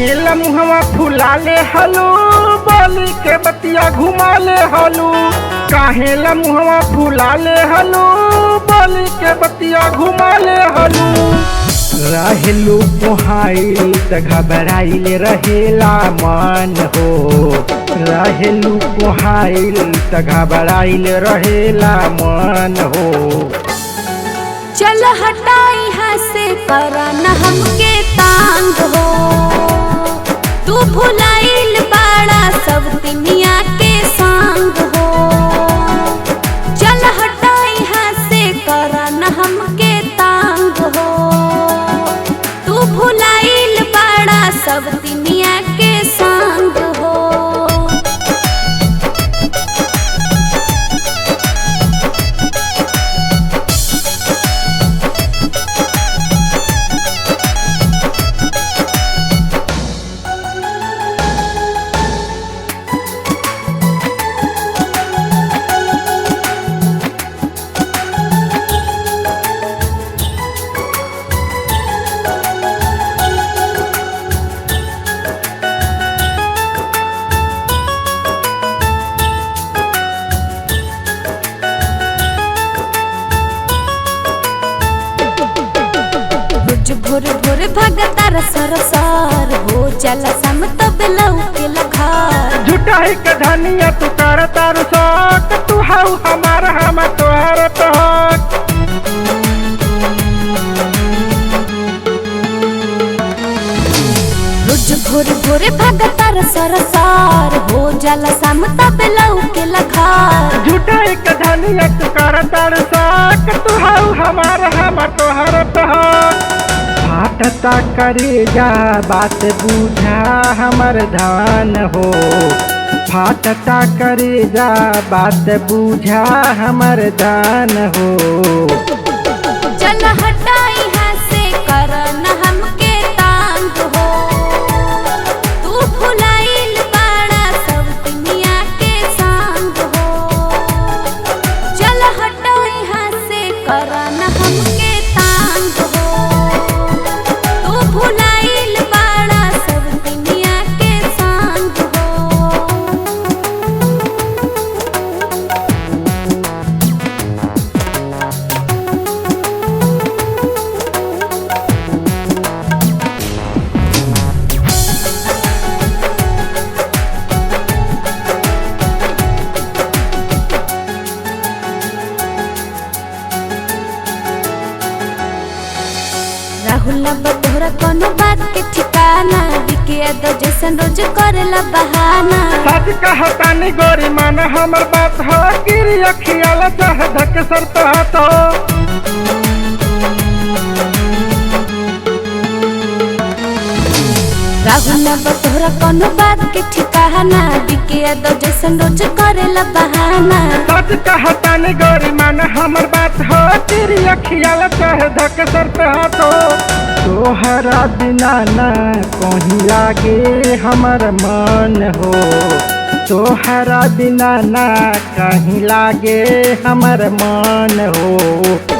काहेला मुहवा फुला ले हलू बोली के बतिया घुमा ले हलू। काहेला मुहवा फुला ले हलू बोली के बतिया घुमा ले हलू। रहेलू पोहाइल त घबराइल रहेला मन हो। रहेलू पोहाइल त घबराइल रहेला मन हो। चल हटाई यहाँ से करा न हमके तांग हो। तू भुलाइल बाड़ा सब दुनिया के संग हो। चल हटाई यहाँ से करा न हमके तांग हो। तू भुलाइल बाड़ा सब दुनिया के संग हो। भोर भोर भगतार सरसार हो चल सम तब लौके लखार। झूठाई के धनिया तू कर तारू शौक तू हाउ हमार हम तोहर तहक। रोज भोर भोर भगतार सरसार हो चल सम तब लौके लखार। झूठाई के धनिया तू कर तारू शौक तू हाउ हमार हम तोहर तहक। फाटता करे जा बात बूझा हमर धान हो। फाटता करे जा बात बूझा हमर धान हो। चल हटाई यहाँ से कर न हमके तांग हो। तू भुलाइल बाड़ा सब दुनिया के संग हो। चल हटाई यहाँ से कर न हमके तांग हो। भुलाइल बाड़ा सब दुनिया के संग हो। राहुल तोहरा कोनो बात के ठिकाना बिके दो जैसन रोज करेला बहाना। सच कहता नी गोरी मान हमर बात हो। गिरी अखियाला चाह धक सर तहत हो। राहुल तोहरा कोनो बात के ठिकाना बिके दो जैसन रोज करेला बहाना। सच कहता नी गोरी मान हमर बात हो। गिरी अखियाला चाह धक सर तहत हो। तोहरा बिना न कहीं लागे हमर मन हो। तोहरा बिना न कहीं लागे हमर मन हो।